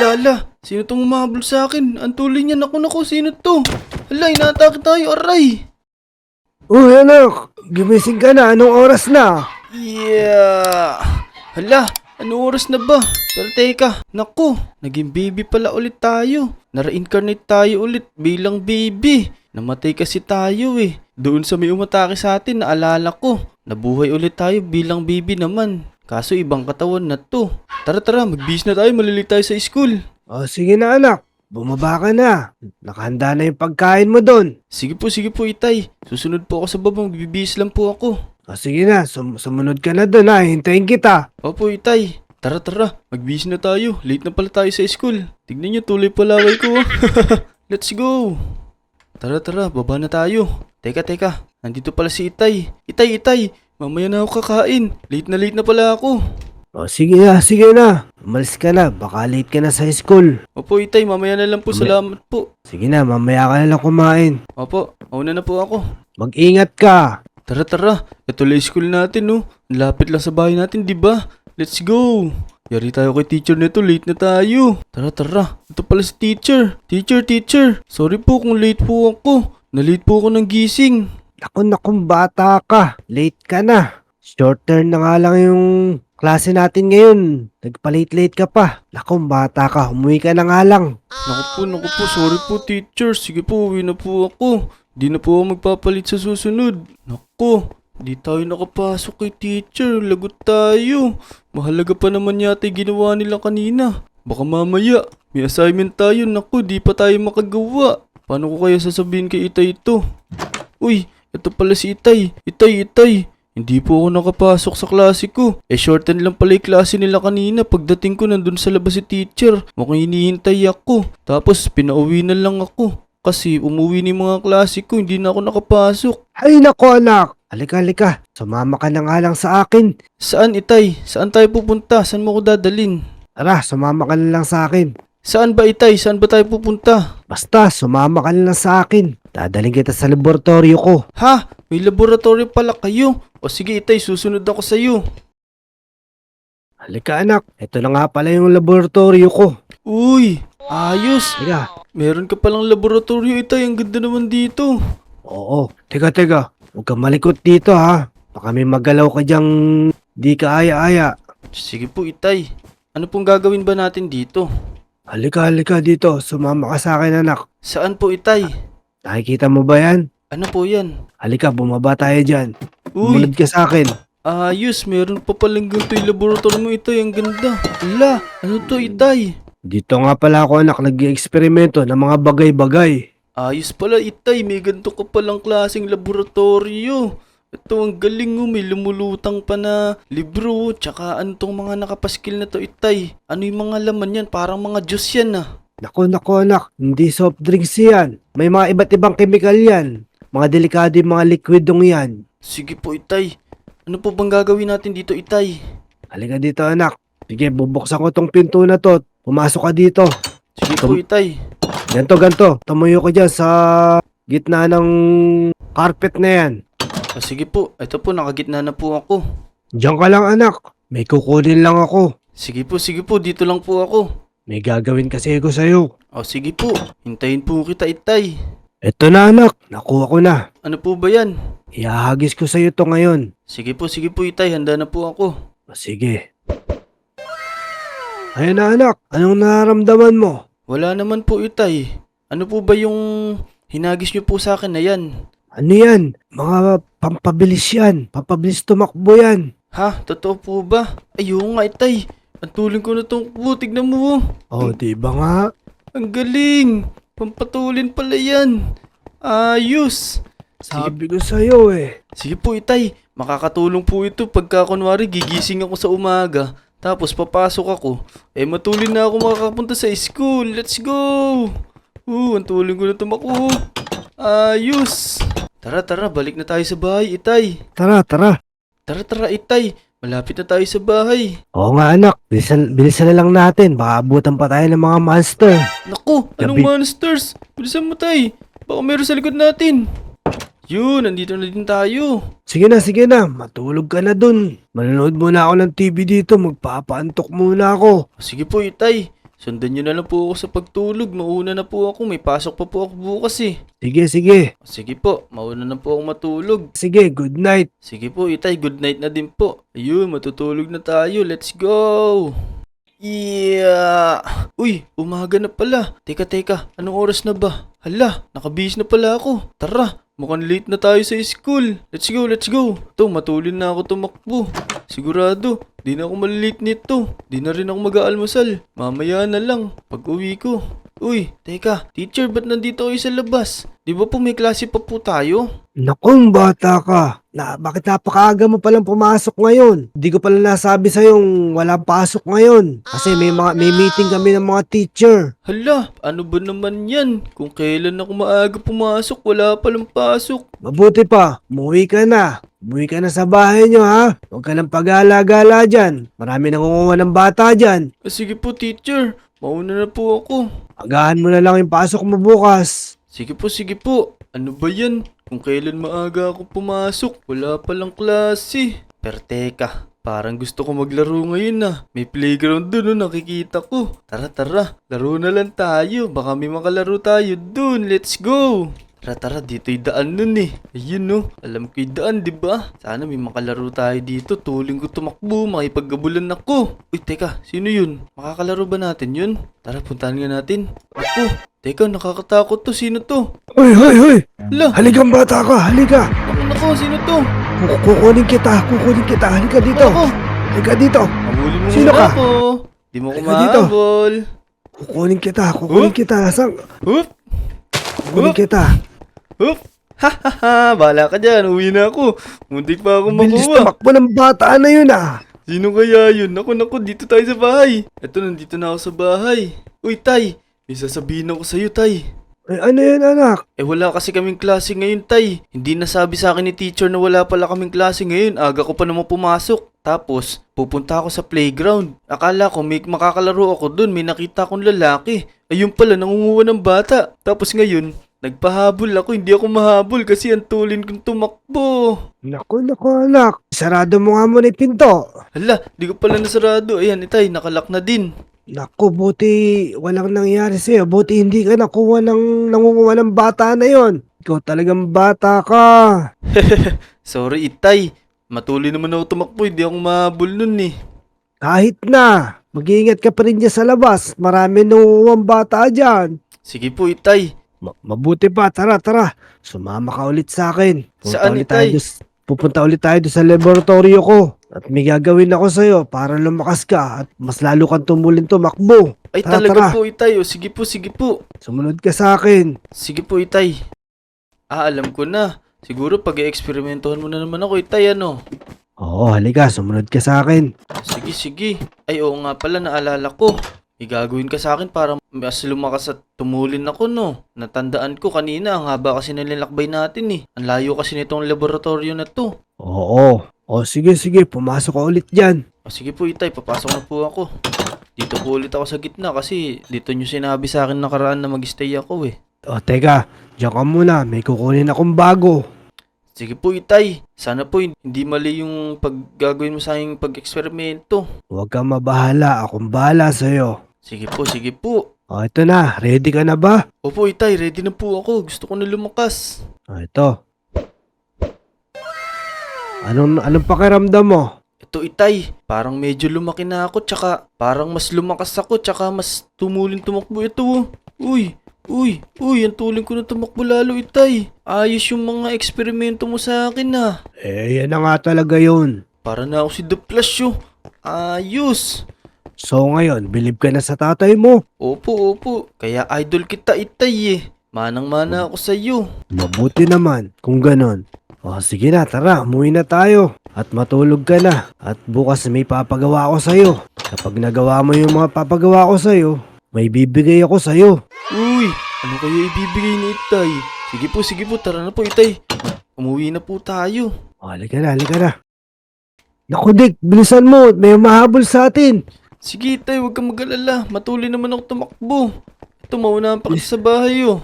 Ala, sino tong umabol sa akin? Ang tuloy niya, naku, sino to? Ala, inaatake tayo, aray! Uy anak, gimising ka na, anong oras na? Yeah! Hala, anong oras na ba? Pero teka, naku, naging baby pala ulit tayo. Nara-incarnate tayo ulit bilang baby. Namatay kasi tayo eh. Doon sa may umatake sa atin, naalala ko. Nabuhay ulit tayo bilang baby naman. Kaso ibang katawan na to. Tara, magbihis na tayo, malilate tayo sa school. O sige na anak, bumaba ka na. Nakahanda na yung pagkain mo doon. Sige po, itay. Susunod po ako sa baba, magbibihis lang po ako. O sige na, sumunod ka na doon ha, hintayin kita. Opo, itay. Tara, magbihis na tayo. Late na pala tayo sa school. Tignan nyo, tuloy palaway ko. Let's go. Tara, baba na tayo. Teka, nandito pala si Itay. Itay, mamaya na ako kakain. Late na pala ako. O sige na. Umalis ka na, baka late ka na sa school. Opo, Itay, mamaya na lang po. Salamat po. Sige na, mamaya ka na lang kumain. Opo, mauna na po ako. Mag-ingat ka. Tara. Ito lang school natin, no? Ang lapit lang sa bahay natin, di ba? Let's go. Yari tayo kay teacher nito, late na tayo. Tara. Ito pala si teacher. Teacher. Sorry po kung late po ako. Na-late po ako ng gising. Naku, bata ka. Late ka na. Short term na nga lang yung klase natin ngayon. Nagpa-late ka pa. Naku, bata ka. Umuwi ka na nga lang. Naku po. Sorry po, teacher. Sige po, uwi na po ako. Di na po ako magpapalit sa susunod. Naku, di tayo nakapasok kay teacher. Lagot tayo. Mahalaga pa naman yata yung ginawa nila kanina. Baka mamaya, may assignment tayo. Naku, di pa tayo makagawa. Paano ko kaya sasabihin kay Itay ito? Uy, ito pala si Itay. Itay. Hindi po ako nakapasok sa klase ko. Shorten lang pala yung klase nila kanina. Pagdating ko nandun sa labas si teacher. Mukhang hinihintay ako. Tapos pinauwi na lang ako. Kasi umuwi ni mga klase ko. Hindi na ako nakapasok. Ay nako anak. Halika. Sumama ka na nga lang sa akin. Saan, Itay? Saan tayo pupunta? Saan mo ko dadalin? Tara, sumama ka na lang sa akin. Saan ba, Itay? Saan ba tayo pupunta? Basta, sumama ka na lang sa akin. Dadaling kita sa laboratorio ko. Ha? May laboratory pala kayo. O sige, Itay, susunod ako sa'yo. Halika anak, ito na nga pala yung laboratorio ko. Uy, ayos. Halika. Meron ka palang laboratorio, Itay. Ang ganda naman dito. Oo, teka. Huwag kang malikot dito ha. Baka may magalaw ka dyang di ka aya-aya. Sige po, Itay. Ano pong gagawin ba natin dito? Halika dito. Sumama ka sa akin anak. Saan po, Itay? Nakikita mo ba yan? Ano po yan? Halika, bumaba tayo dyan. Uy, Bumunod ka sa akin. ayos. Meron pa palang ganito yung laboratory mo, Itay. Ang ganda. Ala, ano to, Itay? Dito nga pala ako anak nag-i-eksperimento ng mga bagay-bagay. Ayos pala, Itay. May ganito ka palang klaseng laboratorio. Ito, ang galing mo. May lumulutang pa na libro. Tsaka ano tong mga nakapaskil na to, Itay? Ano yung mga laman yan? Parang mga juice yan ah. Naku anak, hindi soft drinks yan. May mga iba't ibang chemical yan. Mga delikado yung mga liquidong yan. Sige po, Itay. Ano po bang gagawin natin dito, Itay? Halika dito anak. Sige, bubuksan ko tong pinto na to. Pumasok ka dito. Sige po, Itay. Ganto. Tumuyo ka dyan sa gitna ng carpet na yan. Sige po. Ito po, nakagitna na po ako. Diyan ka lang anak. May kukunin lang ako. Sige po. Dito lang po ako. May gagawin kasi ako sa'yo. O sige po. Hintayin po kita, Itay. Eto na anak. Nakuha ko na. Ano po ba yan? Ihahagis ko sa'yo to ngayon. Sige po, Itay. Handa na po ako. O, sige. Ayun na anak. Anong nararamdaman mo? Wala naman po, Itay. Ano po ba yung hinagis niyo po sa akin na yan? Ano yan? Mga pampabilis yan. Pampabilis tumakbo yan. Ha? Totoo po ba? Ayun nga, Itay. Ang tuling ko na tong po. Tignan mo. Oh, diba nga? Ang galing. Pampatulin pala yan. Ayos. Sabi ko sa'yo eh. Sige po, Itay. Makakatulong po ito pagka kunwari gigising ako sa umaga. Tapos papasok ako. Matulin na ako makakapunta sa school. Let's go. Ang tuling ko na tumakbo. Ayos. Tara. Balik na tayo sa bahay, Itay. Tara. Tara, Itay. Malapit na tayo sa bahay. Oo nga anak. Bilisan na lang natin. Baka abutan pa tayo ng mga monster. Naku, anong monsters? Bilisan mo, Tay. Baka meron sa likod natin. Yun, nandito na din tayo. Sige na. Matulog ka na dun. Manonood muna ako ng TV dito. Magpapaantok muna ako. Sige po, Itay. Sundan nyo na lang po ako sa pagtulog. Mauna na po ako. May pasok pa po ako bukas eh. Sige, sige. Sige po, mauna na po ako matulog. Sige, good night. Sige po, Itay, good night na din po. Ayun, matutulog na tayo. Let's go! Yeah! Uy, umaga na pala. Teka, anong oras na ba? Hala, nakabihis na pala ako. Tara, mukhang late na tayo sa school. Let's go. Ito, matulin na ako tumakbo. Sigurado, di na ako malilate nito. Di na rin ako mag-aalmusal. Mamaya na lang, pag uwi ko. Uy, teka, teacher, ba't nandito kayo sa labas? Di ba po may klase pa po tayo? Nakong bata ka. Bakit napakaaga mo palang pumasok ngayon? Hindi ko pala nasabi sa'yong walang pasok ngayon. Kasi may meeting kami ng mga teacher. Hala, ano ba naman yan? Kung kailan ako maaga pumasok, wala palang pasok. Mabuti pa, umuwi ka na. Umuwi ka na sa bahay nyo ha. Huwag ka nang pag-gala-gala dyan. Marami nangunguha ng bata dyan. Sige po, teacher. Mauna na po ako. Agahan mo na lang yung pasok mo bukas. Sige po. Ano ba yan? Kung kailan maaga ako pumasok, wala palang klase. Pero teka, parang gusto ko maglaro ngayon ah. May playground dun nakikita ko. Tara, laro na lang tayo. Baka may makalaro tayo dun. Let's go! Tara, dito'y daan nun eh. Ayun no, alam ko'y daan, diba? Sana may makalaro tayo dito. Tuling ko tumakbo, makipaggabulan ako. Uy, teka, sino yun? Makakalaro ba natin yun? Tara, puntahan nga natin. Ako, teka, nakakatakot to. Sino to? Hoy! Hala, Halikang bata ka, halika. nako, sino to? Kukunin kita. Halika dito. Ako, Halika dito. habulin mo Sino muna ka? ako. Di mo ko Halika dito. mahabol. Kukunin kita. Nasaan? Hup, Kukunin kita. hup. Ha, bahala ka dyan. Uwi na ako. Muntik pa ako Bilis makuha. tumakbo ng bata na yun ah. Sino kaya yun? Naku, dito tayo sa bahay. Eto, nandito na ako sa bahay. Uy, Tay. May sasabihin ako sa'yo, Tay. Ay, ano yun anak? Wala kasi kaming klase ngayon, Tay. Hindi nasabi sa akin ni teacher na wala pala kaming klase ngayon. Aga ko pa naman pumasok. Tapos, pupunta ako sa playground. Akala ko may makakalaro ako dun. May nakita akong lalaki. Ayun pala, nangunguha ng bata. Tapos ngayon, nagpahabol ako. Hindi ako mahabol kasi ang tulin kong tumakbo. Naku anak. Sarado mo nga muna yung pinto. Hala, di ko pala nasarado. Ayan, Itay, nakalak na din. Naku, buti walang nangyari sa'yo. Buti hindi ka nangunguha ng bata na yon. Ikaw talagang bata ka. Sorry, Itay. Matuloy naman ako tumakbo. Hindi ako mahabol nun eh. Kahit na, mag-iingat ka pa rin dyan sa labas. Marami nangunguha bata dyan. Sige po, Itay. Mabuti pa, tara. Sumama ka ulit sa akin. Saan, Itay? Pupunta ulit tayo doon sa laboratorio ko. At may gagawin ako sa'yo para lumakas ka at mas lalo kang tumulin tumakbo. Ay, Tara, talaga tara. po, Itay. O, sige po. Sumunod ka sa akin. Sige po, Itay. Alam ko na. Siguro pag-eksperimentohan mo na naman ako, Itay, ano? Oo, halika, sumunod ka sa akin. Sige. Ay, oo nga pala, naalala ko. May gagawin ka sa akin para mas lumakas at tumulin ako, no? Natandaan ko kanina, ang haba kasi nilalakbay natin eh. Ang layo kasi nitong laboratorio na to. Oo. O sige, pumasok ka ulit dyan. O, sige po, Itay, papasok na po ako. Dito po ulit ako sa gitna kasi dito nyo sinabi sa akin nakaraan na mag-stay ako eh. O teka, diyan ka muna, may kukunin akong bago. Sige po, Itay. Sana po hindi mali yung paggagawin mo sa aking pag-eksperimento. Huwag kang mabahala, akong bahala sa'yo. Sige po. O ito na, ready ka na ba? Opo, Itay, ready na po ako. Gusto ko na lumakas. O ito. Anong pakiramdam mo? Ito, Itay, parang medyo lumaki na ako, tsaka parang mas lumakas ako, tsaka mas tumulin tumakbo ito. Uy, ang tuling ko na tumakbo lalo, Itay. Ayos yung mga eksperimento mo sa akin ah. Yan na nga talaga yun. Para na ako si The Flash yo. Ayos. So ngayon, believe ka na sa tatay mo. Opo. Kaya idol kita, Itay eh. Manang-mana ako sa iyo. Mabuti naman, kung ganon. O sige na, tara, umuwi na tayo. At matulog ka na. At bukas may papagawa ako sa'yo. Kapag nagawa mo yung mga papagawa ko sa'yo, may bibigay ako sa'yo. Uy, ano kaya ibibigay ni Itay? Sige po, tara na po, Itay. Umuwi na po tayo. O, halika na. Naku Dick, bilisan mo, may mahabol sa atin. Sige, Itay, huwag kang mag-alala. Matuloy naman ako tumakbo. Ito, maunahan pa kasi sa bahay, oh.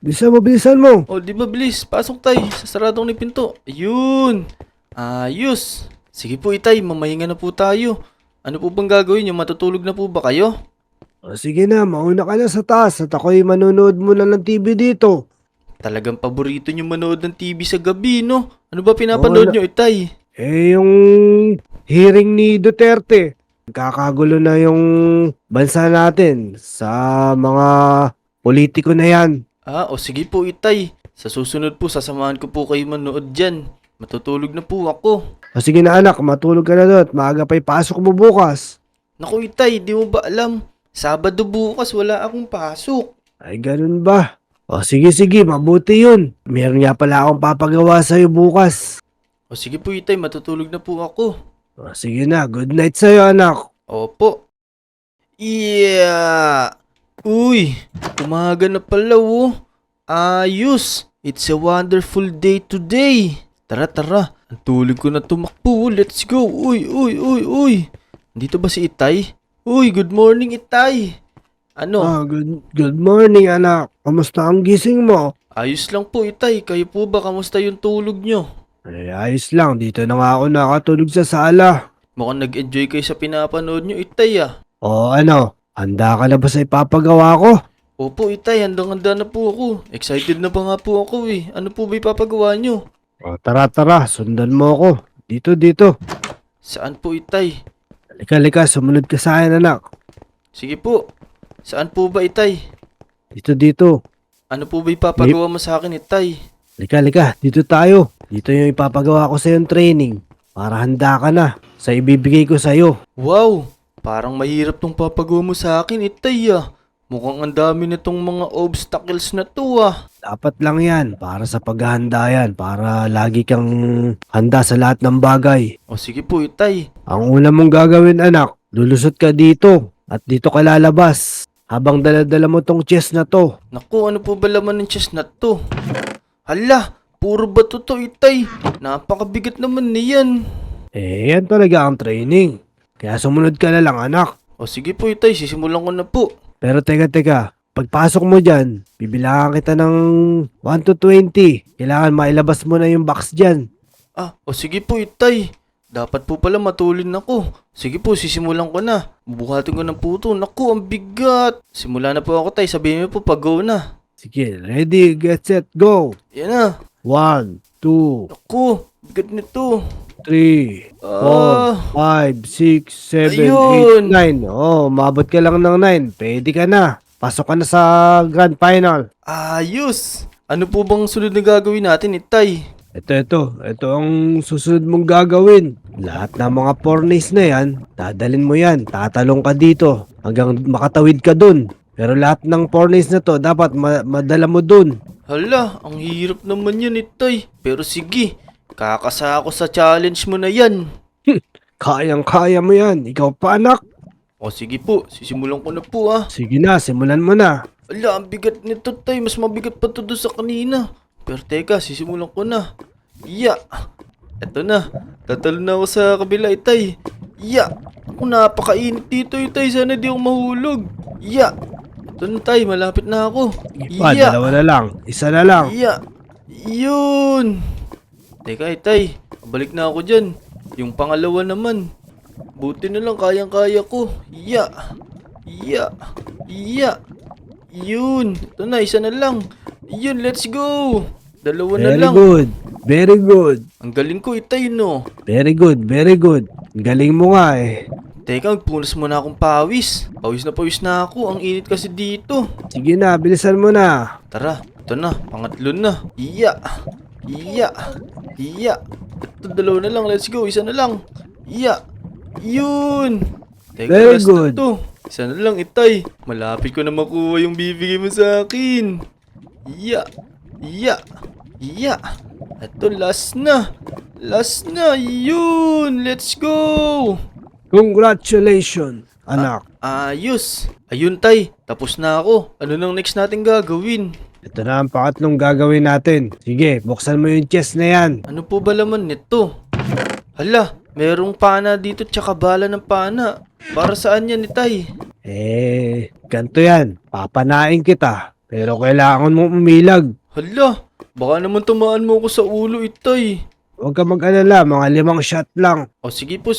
Bilisan mo. O, di ba, bilis? Pasok, Tay. Sasaradong ni pinto. Ayun. Ayos. Sige po, Itay. Mamahinga na po tayo. Ano po bang gagawin niyo? Matutulog na po ba kayo? O sige na, mauna ka na sa taas at ako'y manonood muna ng TV dito. Talagang paborito nyo manood ng TV sa gabi, no? Ano ba Oo pinapanood na. nyo, Itay? Yung hearing ni Duterte. Kakagulo na yung bansa natin sa mga politiko na yan. Ah, o sige po, Itay. Sa susunod po, sasamahan ko po kayo manood dyan. Matutulog na po ako. O sige na anak, matulog ka na doon at maaga pa'y pasok mo bukas. Naku, Itay, di mo ba alam? Sabado bukas, wala akong pasok. Ay ganun ba? O sige, mabuti yun. Meron nga pala akong papagawa sa'yo bukas. O sige po, Itay, matutulog na po ako. O sige na, good night sa'yo anak. Opo. Yeah! Uy, umaga na pala, oh. Ayos! It's a wonderful day today. Tara. Ang tulog ko na tumakbo. Let's go. Uy. Dito ba si Itay? Uy, good morning, Itay. Ano? Good morning anak. Kamusta ang gising mo? Ayos lang po, Itay. Kayo po ba? Kamusta yung tulog nyo? Ay, ayos lang. Dito na nga ako nakatulog sa sala. Mukhang nag-enjoy kayo sa pinapanood nyo, Itay, ah. O ano, handa ka na ba sa ipapagawa ko? Opo, Itay. Handang-handa na po ako. Excited na pa nga po ako, eh. Ano po ba ipapagawa nyo? O tara, sundan mo ako. Dito. Saan po, Itay? Lika, sumunod ka sa akin anak. Sige po. Saan po ba, Itay? Dito. Ano po ba ipapagawa mo sa akin, Itay? Lika, dito tayo. Dito yung ipapagawa ko sa yung training. Para handa ka na sa ibibigay ko sa'yo. Wow! Parang mahirap tong papagawa mo sa akin, Itay, ah. Mukhang ang dami nitong mga obstacles na to, ah. Dapat lang yan para sa paghahanda yan. Para lagi kang handa sa lahat ng bagay. O sige po, Itay. Ang una mong gagawin anak, lulusot ka dito. At dito ka lalabas. Habang daladala mo tong chest na to. Naku, ano po ba laman ng chest na to? Hala! Puro bato to, Itay. Napakabigat naman niyan. Yan talaga ang training. Kaya sumunod ka na lang anak. O sige po, Itay. Sisimulan ko na po. Pero teka. Pagpasok mo dyan, bibilangan kita ng 1 to 20. Kailangan mailabas mo na yung box dyan. Ah, o sige po, Itay. Dapat po pala matulin ako. Sige po, sisimulan ko na. Bubuhatin ko ng puto. Naku, ang bigat. Simula na po ako, Tay. Sabihin mo po pag go na. Sige, ready, get set, go! Yan na. 1, 2, Naku, bigat nito. 3, 4, 5, 6, 7, Ayun. 8, 9. Oh, umabot ka lang ng 9. Pwede ka na. Pasok ka na sa grand final. Ayos. Ano po bang sunod na gagawin natin, Itay? Ito ang susunod mong gagawin. Lahat ng mga pornies na yan, dadalin mo yan. Tatalong ka dito hanggang makatawid ka dun. Pero lahat ng pornies na to, dapat madala mo dun. Hala, ang hirap naman yan, Itay. Pero sige, kakasa ako sa challenge mo na yan. Kayang-kaya mo yan. Ikaw pa anak. O sige po, sisimulan ko na po, ah. Sige na, simulan mo na. Ala, ang bigat nito, Tay. Mas mabigat pa to doon sa kanina. Pero teka, sisimulan ko na. Ya! Eto na. Tatalo na ako sa kabila, Itay. Ya! Ako napakainit dito, Itay. Sana di ako mahulog. Ya! Eto na, Tay. Malapit na ako. Dalawa na lang. Isa na lang. Ya! Yun! Teka, Itay. Balik na ako dyan. Yung pangalawa naman. Buti na lang, kayang-kaya ko. Ya! Ya! Yun! Ito na, isa na lang. Yun, let's go! Dalawa na lang. Very good. Ang galing ko, Itay, no? Very good. Ang galing mo nga eh. Teka, magpunas muna akong pawis. Pawis na ako. Ang init kasi dito. Sige na, bilisan mo na. Tara, ito na. Pangatlo na. Iya! Ito, dalawa na lang. Let's go. Isa na lang. Iya! Yun! Teka, Very last na good. to. Isa na lang, Itay. Malapit ko na makuha yung bibigay mo sa akin. Iya! Ito, last na. Yun! Let's go! Congratulations, anak. Ayos. Ayun, Tay. Tapos na ako. Ano nang next natin gagawin? Ito na ang pangatlong gagawin natin. Sige, buksan mo yung chest na yan. Ano po ba laman nito? Hala, merong pana dito tsaka bala ng pana. Para saan yan, Tay? Ganito yan. Papanain kita. Pero kailangan mo umilag. Hala, baka naman tumaan mo ako sa ulo, Itay. Huwag ka mag-alala, mga 5 shot lang. O sige po.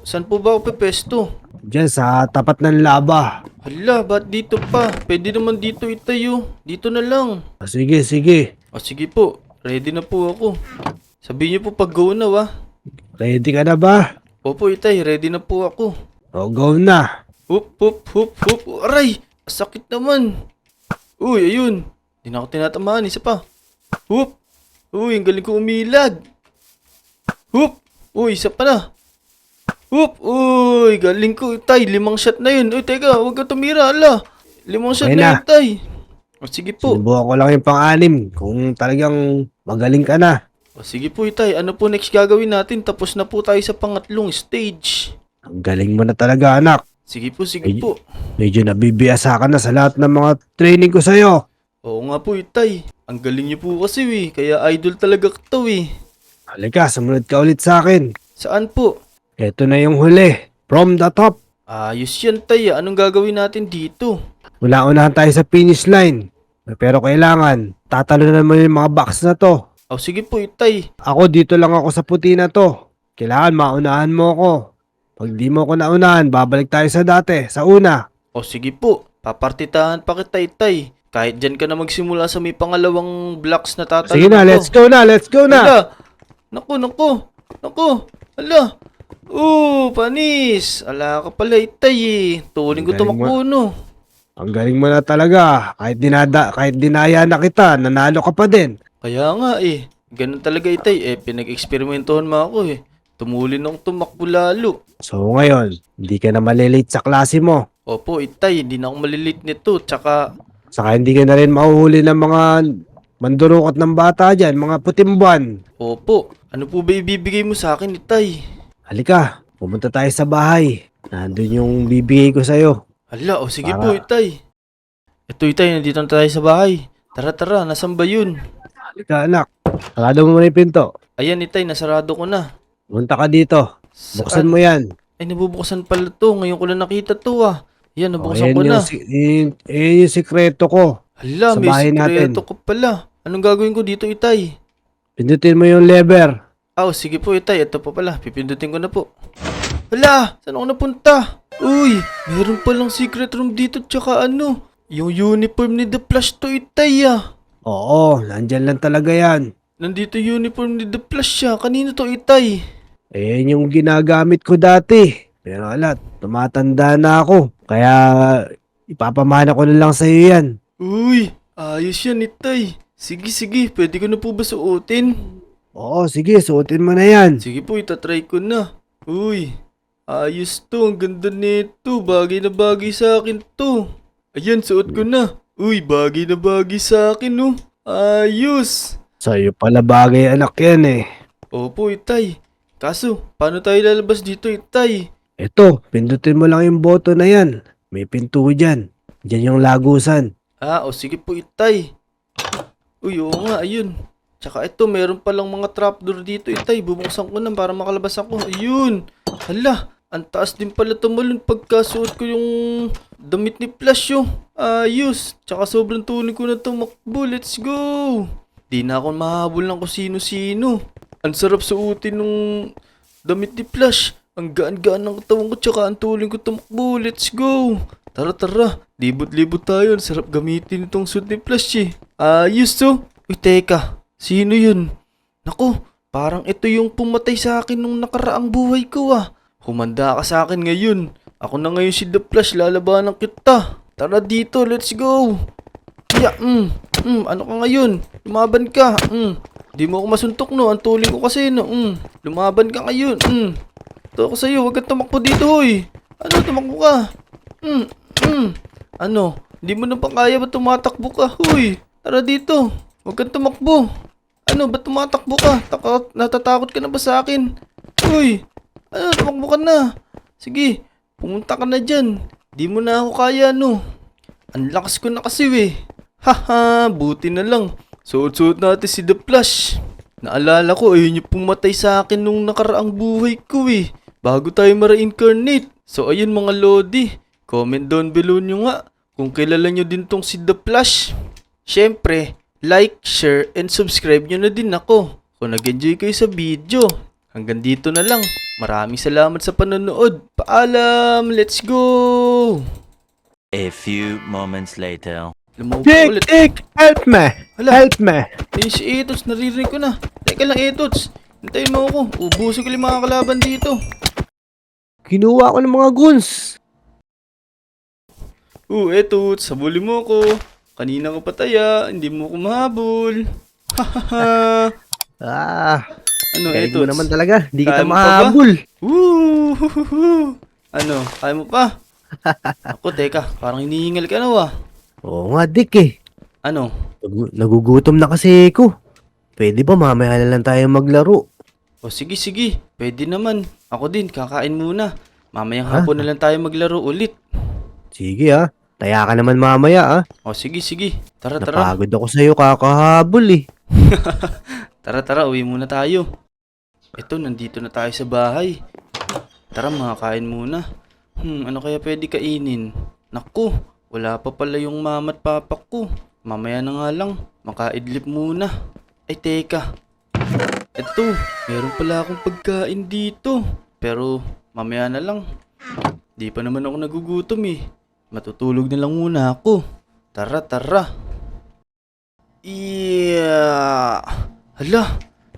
Saan po ba ako pepesto? Diyan sa tapat ng laba. Hala, ba't dito pa? Pwede naman dito itay oh. Dito na lang. Sige, sige. O sige po, ready na po ako. Sabihin niyo po pag go na ah. Ready ka na ba? Opo itay, ready na po ako. O, go na. Hup, hup, hup, hup. Aray! Sakit naman. Uy, ayun. Hindi na ako tinatamaan. Isa pa. Hup. Uy, ang galing ko umilag. Hup. Uy, isa pa na. Hup. Uy, galing ko. Tay, 5 shot na yun. Uy, teka, huwag ka tumira. Ala. 5 shot Okay na na. yun, tay. O, sige po. Sinubukan ko lang yung pang-anim. Kung talagang magaling ka na. O, sige po, tay. Ano po next gagawin natin? Tapos na po tayo sa pangatlong stage. Ang galing mo na talaga, anak. Sige po, sige Ay- po. Medyo nabibiyasa ka na sa lahat ng mga training ko sa'yo. Oo nga po, tay. Ang galing niyo po kasi, Kaya idol talaga to, Halika, sumunod ka ulit sa akin. Saan po? Ito na yung huli. From the top. Ayos yan, tay. Anong gagawin natin dito? Una-unahan tayo sa finish line. Pero kailangan, tatalunan mo yung mga box na to. O, sige po, tay. Ako dito lang ako sa puti na to. Kailangan maunahan mo ako. Pag di mo ako naunahan, babalik tayo sa dati, sa una. O, sige po. Papartitahan pa kita, tay. Kahit dyan ka na magsimula sa may pangalawang blocks na tatanong Sige na, let's go na, let's go na. Ala! Naku! Ala! Panis! Ala ka pala, tay. Tuling ko Galing tumakbo, no? Ang galing mo na talaga. Kahit dinaya na kita, nanalo ka pa din. Kaya nga, Ganun talaga, tay. Pinag-eksperimentohan mo ako, Tumulin akong tumakbo lalo. So ngayon, hindi ka na malilate sa klase mo. Opo, itay. Hindi na ako malilit nito. Tsaka, Saka hindi ka na rin mahuhuli ng mga mandurukot ng bata dyan, mga putimbuan. opo. Ano po ba ibibigay mo sa akin, itay? Halika, pumunta tayo sa bahay. Nandun yung bibigay ko sa'yo. Hala, sige Para- po, itay. Ito, itay. Nandito na tayo sa bahay. Tara. Nasaan ba yun? Halika anak, sarado mo muna yung pinto. Ayan, itay. Nasarado ko na. Pumunta ka dito. Buksan mo yan. Ay, nabubuksan pala to. Ngayon ko lang nakita to, Yan, O, nabuksan ko yan na. yung sikreto ko. Hala, sa may bahay natin. sikreto ko pala. Anong gagawin ko dito, itay? Pindutin mo yung lever. Sige po, itay. Ito po pala. Pipindutin ko na po. Hala! Saan ako napunta? Uy! Meron palang secret room dito tsaka ano? Yung uniform ni The Flash to, itay, Oo, nandyan lang talaga yan. Nandito uniform ni The Flash siya. Kanino to, itay? Ayan yung ginagamit ko dati. Pero alat, tumatanda na ako. Kaya ipapamana ko na lang sa'yo yan. Uy! Ayos yan, itay. Sige. Pwede ko na po ba suotin? Oo, sige, suotin mo na yan. Sige po, itatry ko na. Uy! Ayos to. Ang ganda nito. Bagay na bagay sa akin to. Ayan, suot ko na. Uy, bagay na bagay sa akin, no? Ayos! Sa'yo pala bagay anak yan eh. Opo, itay. Kaso, paano tayo lalabas dito, itay? Eto, pindutin mo lang yung boto na yan. May pinto dyan. Dyan yung lagusan. Sige po, itay. Uy, oo nga, ayun. Tsaka ito, meron palang mga trapdoor dito, itay. Bubuksan ko na para makalabas ako. Ayun. Hala, ang taas din pala tumalon pagkasuot ko yung damit ni Flash, Ayos. Tsaka sobrang tuloy ko na tumakbo. Let's go. Di na ako mahabol ng kung sino-sino. Ang sarap suotin nung damit ni Flash. Ang gaan-gaan ng katawan ko tsaka ang tuloy ko tumakbo. Let's go. Tara. Libot-libot tayo. Ang sarap gamitin itong suit ni Flash, Ayos to. Uy, teka. Sino yun? Naku, parang ito yung pumatay sa akin nung nakaraang buhay ko, Humanda ka sa akin ngayon. Ako na ngayon si The Flash. Lalabanan kita. Tara dito. Let's go. Ano ka ngayon? Lumaban ka. Di mo ako masuntok, no? Ang tuling ko kasi, no? Lumaban ka ngayon. Ito ako sa'yo. Huwag kang tumakbo dito, hoy. Ano, tumakbo ka? Ano? Hindi mo na pa kaya ba tumatakbo ka? Hoy, tara dito. Huwag kang tumakbo. Ano, ba't tumatakbo ka? Natatakot ka na ba sa akin? Hoy, ano, tumakbo ka na. Sige, pumunta ka na dyan. Di mo na ako kaya, no? Ang lakas ko na kasi, Haha, buti na lang. Suot-suot natin si The Flash. Naalala ko, ayun yung pumatay sa akin nung nakaraang buhay ko, bago tayo ma-reincarnate. So, ayun mga Lodi. Comment down below nyo nga kung kilala nyo din tong si The Flash. Syempre, like, share, and subscribe nyo na din ako kung nag-enjoy kayo sa video. Hanggang dito na lang. Maraming salamat sa panonood. Paalam! Let's go! A few moments later. Lumaw pa Dick, ulit. Dick, help me! Hala. Help me! Ayun si Etots, naririnig ko na. Teka lang, Etots. Hintayin mo ako. Ubusin ko yung mga kalaban dito. Kinuha ko ng mga guns. Etots, habulin mo ako. Kanina ko pataya, hindi mo ako mahabol. Hahaha. Ah, Ano, galing mo Etots? naman talaga. Hindi Kaya kita mo pa ba? mahabol. Woo! Ano, kaya mo pa? Ako, teka, parang hinihingal ka na ah. Oo nga, Dick eh. Ano? Nagugutom na kasi ko. Pwede ba mamaya na lang tayo maglaro? O sige, sige. Pwede naman. Ako din, kakain muna. Mamayang Ha? hapon na lang tayo maglaro ulit. Sige ah. Taya ka naman mamaya ah. O sige, sige. Tara, tara. Napagod ako sa'yo kakahabol eh. Tara, tara. Uwi muna tayo. Eto, nandito na tayo sa bahay. Tara, makakain muna. Ano kaya pwede kainin? Naku, wala pa pala yung mama at papa ko. Mamaya na nga lang. Makaidlip muna. Ay, teka. Eto, meron pala akong pagkain dito. Pero, mamaya na lang. Di pa naman ako nagugutom eh. Matutulog na lang muna ako. Tara, tara. Hala,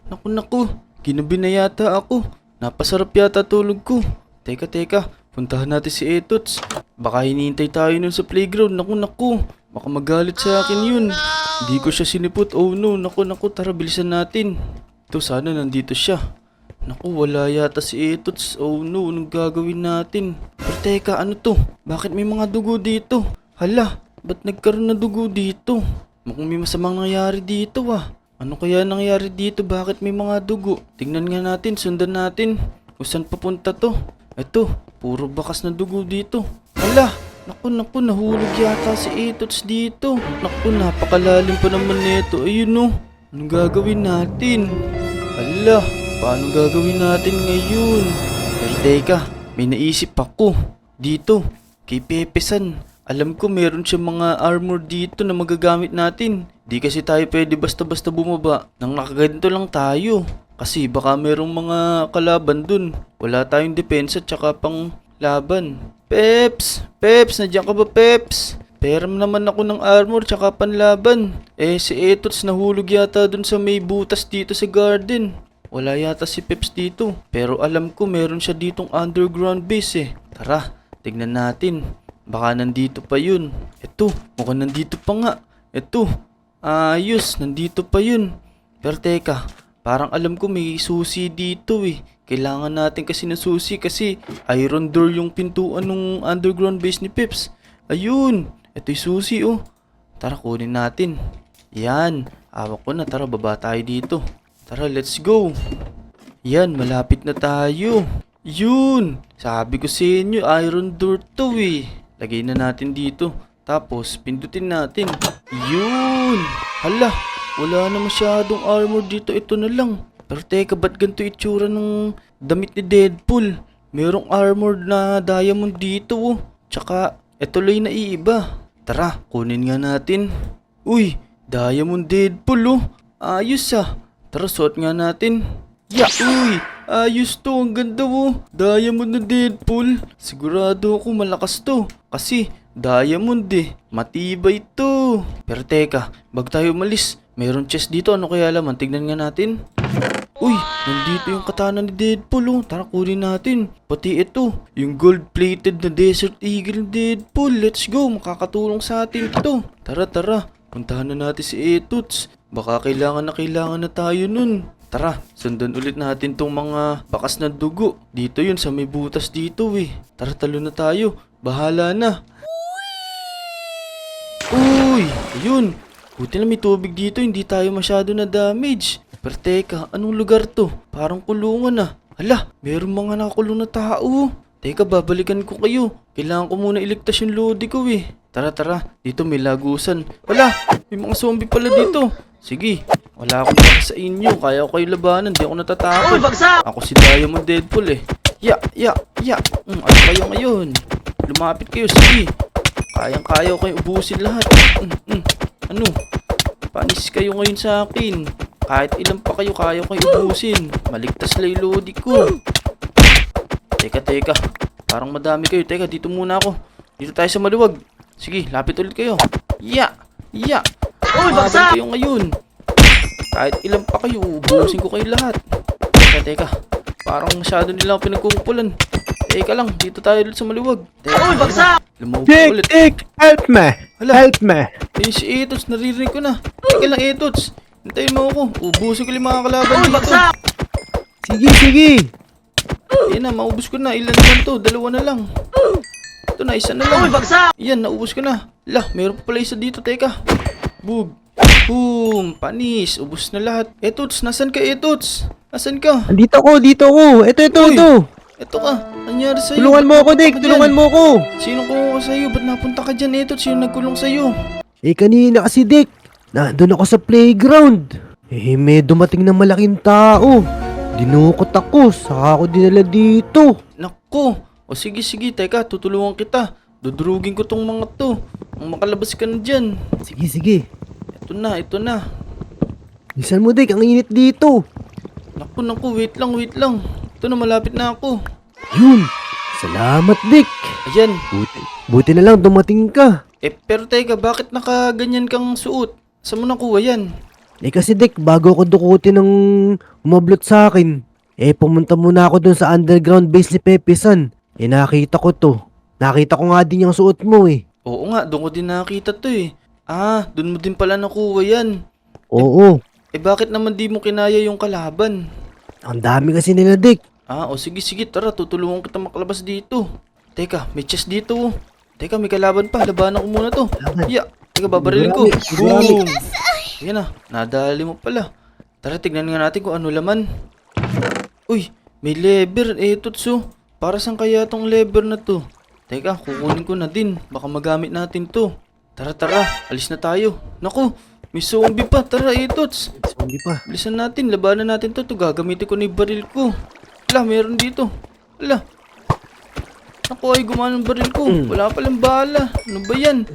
naku. Ginabi na yata ako. Napasarap yata tulog ko. Teka, puntahan natin si Etots. Baka hinihintay tayo nun sa playground. Naku. Baka magalit sa akin yun. Hindi ko siya sinipot. Oh no, naku. Tara, bilisan natin. Ito, sana nandito siya. Naku, wala yata si Etots. Oh no, anong gagawin natin? Pero teka, ano to? Bakit may mga dugo dito? Hala, ba't nagkaroon na dugo dito? Mukhang may masamang nangyari dito ah. Ano kaya nangyari dito? Bakit may mga dugo? Tingnan nga natin, sundan natin. Kung saan papunta to? Eto, puro bakas na dugo dito. Hala, naku, nahulog yata si Etots dito. Naku, napakalalim pa naman nito. Ayun no, anong gagawin natin? Hala, paano gagawin natin ngayon? Pero teka, may naisip ako. Dito, kay Pepe San. Alam ko meron siya mga armor dito na magagamit natin. Di kasi tayo pwede basta-basta bumaba nang nakaganito lang tayo. Kasi baka merong mga kalaban dun. Wala tayong depensa tsaka pang laban. Peps, nandiyan ka ba Peps? Peram naman ako ng armor tsaka panlaban. Si Etots nahulog yata dun sa may butas dito sa garden. Wala yata si Peps dito. Pero alam ko meron siya ditong underground base eh. Tara, tignan natin. Baka nandito pa yun. Eto, mukhang nandito pa nga. Eto, ayos, nandito pa yun. Pero teka, parang alam ko may susi dito eh. Kailangan natin kasi ng susi kasi iron door yung pintuan ng underground base ni Peps. Ayun, eto yung susi oh. Tara, kunin natin. Yan, hawak ko na. Tara, baba tayo dito. Tara, let's go. Yan, malapit na tayo. Yun, sabi ko sa inyo, iron door to eh. Lagay na natin dito. Tapos, pindutin natin. Yun! Hala, wala na masyadong armor dito. Ito na lang. Pero teka, ba't ganito itsura ng damit ni Deadpool? Merong armor na diamond dito oh. Tsaka, ito lang na iiba. Tara, kunin nga natin. Uy, diamond Deadpool oh. Ayos ah. Tara, suot nga natin. Uy, ayos to, ang ganda oh. Diamond na Deadpool. Sigurado ako malakas to. Kasi, diamond eh. Matibay to. Pero teka, bago tayo umalis, mayroon chest dito. Ano kaya laman? Tignan nga natin. Uy, nandito yung katana ni Deadpool oh. Tara, kunin natin. Pati ito, yung gold-plated na Desert Eagle ni Deadpool. Let's go, makakatulong sa atin ito. Tara. Puntahan na natin si Etots. Baka kailangan na tayo nun. Tara, sundan ulit natin tong mga bakas na dugo. Dito yun, sa may butas dito eh. Tara, talo na tayo. Bahala na. Uy, ayun. Buti na may tubig dito, hindi tayo masyado na damage. Pero teka, anong lugar to? Parang kulungan ah. Hala, meron mga nakakulong na tao. Teka, babalikan ko kayo. Kailangan ko muna iligtas yung lodi ko eh. Tara, dito may lagusan. Wala, may mga zombie pala dito. Sige, wala akong baka sa inyo. Kaya ko kayo labanan, di ako natatakot. Ako si Diamond Deadpool eh. Ano kayo ngayon? Lumapit kayo, sige. Kayang-kaya ko kayong ubusin lahat. Ano? Panis kayo ngayon sa akin. Kahit ilan pa kayo, kaya ko kayong ubusin. Maligtas lang yung lodi ko. Teka. Parang madami kayo. Teka, dito muna ako. Dito tayo sa maluwag. Sige, lapit ulit kayo. Ya! Mahabang kayo ngayon. Kahit ilan pa kayo, ubusin ko kayo lahat. Teka. Parang masyado nilang pinagkukupulan. Teka lang, dito tayo ulit sa maluwag. Teka, lumaw pa ulit. Dick! Help me! Hala. Help me! Ayun si Etots, naririnig ko na. Teka lang, Etots. Hintayin mo ako. Ubusin ko yung mga kalaban dito. Sige! Ayan na, maubos ko na. Ilan naman to? 2 na lang. Ito na, 1 na lang. Ayan, naubos ko na. Lah, meron pa pala isa dito. Teka. Bug. Boom. Panis. Ubos na lahat. Etots, nasan ka, Etots? Nasan ka? Dito ako! Ito! Uy. Ito ka. Nangyari sa'yo? Tulungan mo ako, Dick! Ba't Tulungan mo ako! Sino kumuha sa'yo? Ba't napunta ka dyan, Etots? Sino nagkulong sa'yo? Kanina kasi, Dick. Nandun ako sa playground. May dumating na malaking tao. Dinukot ako. Saka ako dinala dito. Nako. O sige. Teka, tutulungan kita. Dudurugin ko tong mga to. Ang makalabas ka na dyan. Sige. Ito na. Bilisan mo, Dick. Ang init dito. Naku, wait lang. Ito na, malapit na ako. Yun. Salamat, Dick. Ayan. Buti na lang dumating ka. Pero teka, bakit nakaganyan kang suot? Saan mo nakuha yan? Kasi, Dick, bago ako dukutin ng umablot sa akin, pumunta muna ako dun sa underground base ni Pepe San. Nakita ko to. Nakita ko nga din yung suot mo Oo nga, doon ko din nakita to eh. Doon mo din pala nakuha yan. Oo. Bakit naman di mo kinaya yung kalaban? Ang dami kasi nila, Dick. O sige, tara, tutulungan kita makalabas dito. Teka, may chest dito. Teka, may kalaban pa. Labanan ko muna to. Laban. Teka, babarilin ko. Marami. Boom! Yan na, nadali mo pala. Tara, tignan nga natin kung ano laman. Uy, may lever. Tutso. Para saan kaya tong lever na to? Teka, kukunin ko na din. Baka magamit natin to. Tara, alis na tayo. Naku, may zombie pa. Tara, Tots. Zombie pa. Bilisan natin, labanan natin to. Gagamitin ko na yung baril ko. Ala, meron dito. Ala. Naku, ay gumana ng baril ko. Wala palang bala. Ano ba yan?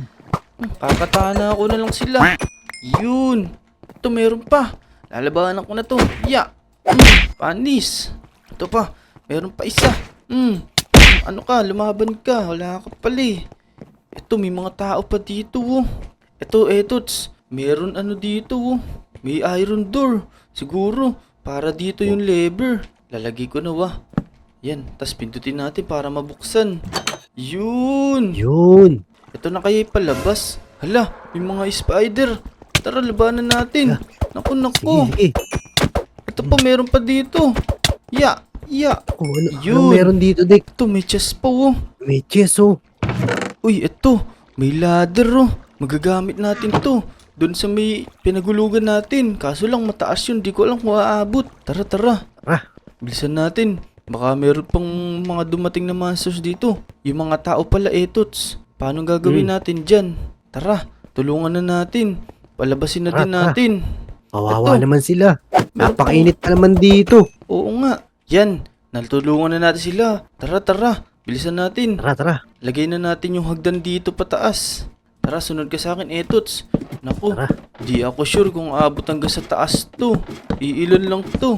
Kakatana ako na lang sila. Yun. Ito, meron pa. Lalabanan ko na to. Panis. Ito pa. Meron pa isa. Ano ka? Lumaban ka. Wala ka pala eh. Ito, may mga tao pa dito. Ito, Tots. Meron ano dito. May iron door. Siguro, para dito yung lever. Lalagay ko na Yan, tas pindutin natin para mabuksan. Yun! Ito na kaya palabas. Hala, may mga spider. Tara, labanan natin. Naku. Sige. Ito pa, meron pa dito. Ya. Ano meron dito, Dick? Ito, may chest pa May chest Uy, ito. May ladder Magagamit natin to. Doon sa may pinagulugan natin. Kaso lang mataas yun. Di ko alam kung aabot. Tara. Bilisan natin. Baka meron pang mga dumating na monsters dito. Yung mga tao pala, Tots. Paano gagawin natin dyan? Tara, tulungan na natin. Palabasin na din natin. Kawawa naman sila. Meron Napakainit pa naman dito. Oo nga. Yan, natulungan na natin sila. Tara. Bilisan natin. Tara. Lagay na natin yung hagdan dito pataas. Tara, sunod ka sa akin, Tots. Naku, di ako sure kung aabot hanggang sa taas to. Iilan lang to.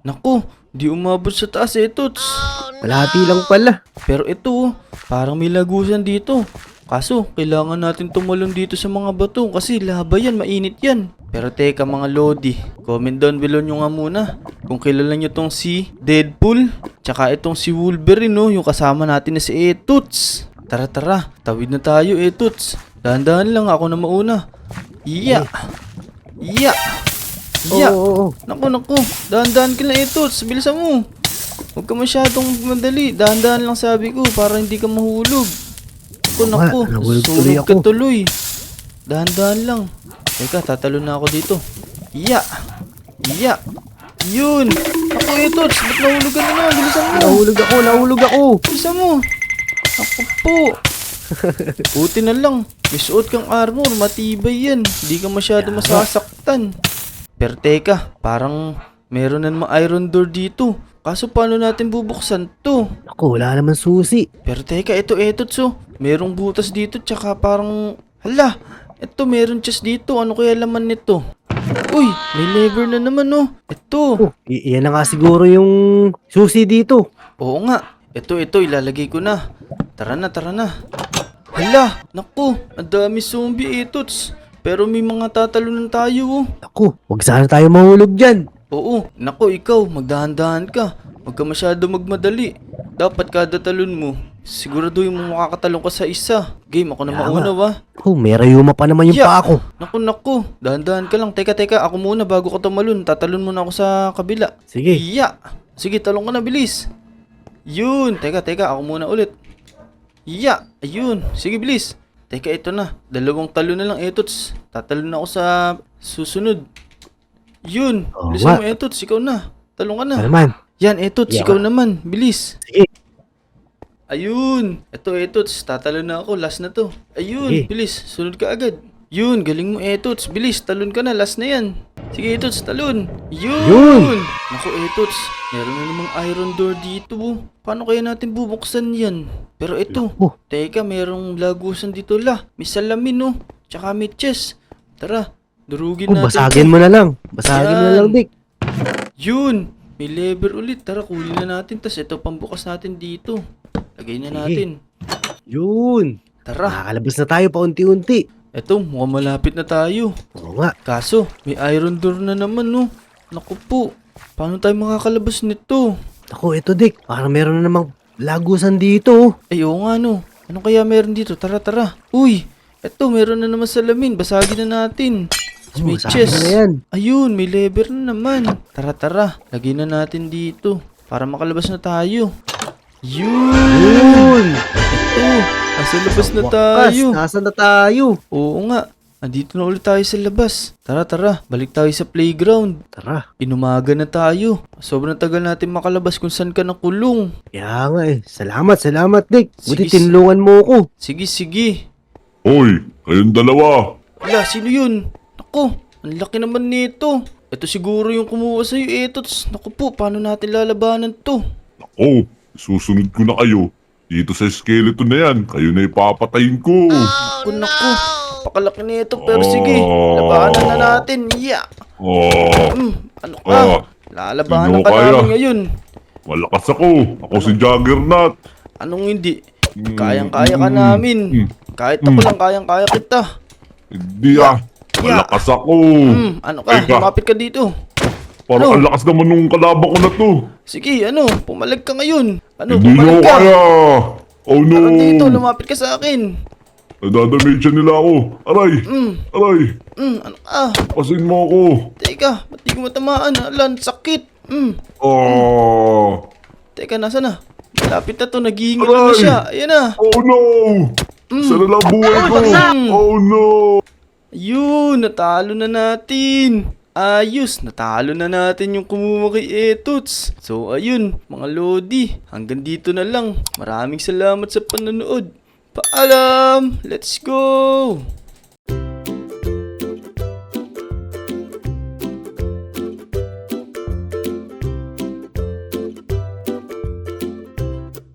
Naku, di umabot sa taas, Tots. Malati lang pala. Pero ito, parang may lagusan dito. Kaso, kailangan natin tumalon dito sa mga bato kasi laba yan, mainit yan. Pero teka mga Lodi, comment down below nyo nga muna kung kilala nyo tong si Deadpool, tsaka itong si Wolverine, yung kasama natin na si Etots. Tara, tawid na tayo, Etots. Dahan-dahan lang, ako na mauna. Ya! Oo. Naku. Dahan-dahan ka na, Etots. Bilisan mo. Huwag ka masyadong madali. Dahan-dahan lang sabi ko para hindi ka mahulog. Naku. Nahulog tuloy Sunog ako. ka tuloy. Dahan-dahan lang. Teka, tatalo na ako dito. Ya! Yun! Ako, Etots. Ba't nahulog ka na naman? Bilisan mo. Nahulog ako. Bilisan mo. Ako po. Buti na lang. May suot kang armor. Matibay yan. Hindi ka masyado masasaktan. Pero teka, parang meron na namang iron door dito. Kaso paano natin bubuksan to? Ako, wala naman susi. Pero teka, ito Etots. Merong butas dito tsaka parang... Hala! Ito, meron chest dito. Ano kaya laman nito? Uy! May lever na naman Ito. Iyan na nga siguro yung susi dito. Oo nga. Ito, ilalagay ko na. Tara na. Hala, naku, ang dami zombie Etots. Pero may mga tatalunan tayo oh. Naku, wag sana tayo mahulog dyan. Oo, naku ikaw, magdahan-dahan ka. Huwag ka masyado magmadali. Dapat kada talon mo, siguraduhin mo makakatalon ka sa isa. Game, ako na Kaya mauna wa. Oh, may rayuma pa naman yung Yeah. paa ko. Naku, dahan-dahan ka lang. Teka, ako muna bago ka tumalon. Tatalon muna ako sa kabila. Sige. Iya! Sige, talon ka na, bilis. Yun, teka, ako muna ulit. Iya, ayun. Sige, bilis. Teka, ito na. 2 talon na lang, Etots. Tatalon na ako sa susunod. Yun, Oo bilisan nga. mo, Etots. Ikaw na. Talon ka na. Ano naman? Yan, Etots, Yeah. ikaw naman. Bilis. Sige. Ayun. Ito, Etots. Tatalon na ako. Last na to. Ayun, Sige. bilis. Sunod ka agad. Yun, galing mo, Etots. Bilis, talon ka na. Last na yan. Sige, Etots, talon. Yun! Yun. Naku, Etots. Meron na namang iron door dito. Oh. Paano kaya natin bubuksan yan? Pero ito. Naku. Teka, merong lagusan dito la. May salamin, oh. Tsaka may chest. Tara, durugin Oh, natin. basagin to. mo na lang. Basagin mo na Yan. lang, Dick. Yun! May lever ulit. Tara, kunin na natin. Tas ito, pambukas natin dito. Lagay na natin. Yun. Tara. Nakakalabas na tayo paunti-unti. Eto, mukhang malapit na tayo. Oo nga. Kaso, may iron door na naman, no. Naku po. Paano tayo makakalabas nito? Naku, ito, Dick. Parang meron na namang lagusan dito. Ay, oo nga, no. Ano kaya meron dito? Tara. Uy! Eto, meron na naman salamin. Basagin na natin. Tas may Basagin chest. na yan. Ayun, may lever na naman. Tara. Lagay na natin dito. Para makalabas na tayo. Yun! Yun. Ito, nasa labas na Wakas, tayo. nasa na tayo. Oo nga. Andito na ulit tayo sa labas. Tara. Balik tayo sa playground. Tara. Inumaga na tayo. Sobrang tagal natin makalabas kung saan ka nakulong. Kaya nga eh. Salamat, Dick. Buti Sige, tinulungan mo ko. Sige. Hoy, kayong dalawa. Wala, sino yun? Naku, ang laki naman nito. Ito siguro yung kumuha sa'yo, Etots. Naku po, paano natin lalabanan to? Oh, susunod ko na kayo. Dito sa skeleton na yan, kayo na ipapatayin ko. Naku, napakalaki nito. Pero sige, labanan na natin. Yeah. Oh, Ano ka? Lalabanan Sino ka kaya? namin ngayon. malakas ako. Ako si Juggernaut. Anong hindi? Kayang-kaya ka namin. Kahit ako lang, kayang-kaya kita. Hindi ah. Malakas ako. Ano ka? Teka. Lumapit ka dito. Parang ano? ang lakas naman nung kalaban ko na to. Sige, pumalag ka ngayon. Hindi nyo Pumalag ka. kaya. Oh no. Tara dito, lumapit ka sa akin. Nadadamage siya nila ako. Aray. Aray. Ano ka? Pasin mo ako. Teka, ba't di ko matamaan? Alan, sakit. Oh. Teka, nasa na? Malapit na to, naghihingal na Aray! siya. Ayan na. Oh no. Sana lang buhay ko. Oh no. Ayun, natalo na natin. Ayos, natalo na natin yung kumuha kay Etots. So ayun, mga Lodi, hanggang dito na lang. Maraming salamat sa panonood. Paalam! Let's go!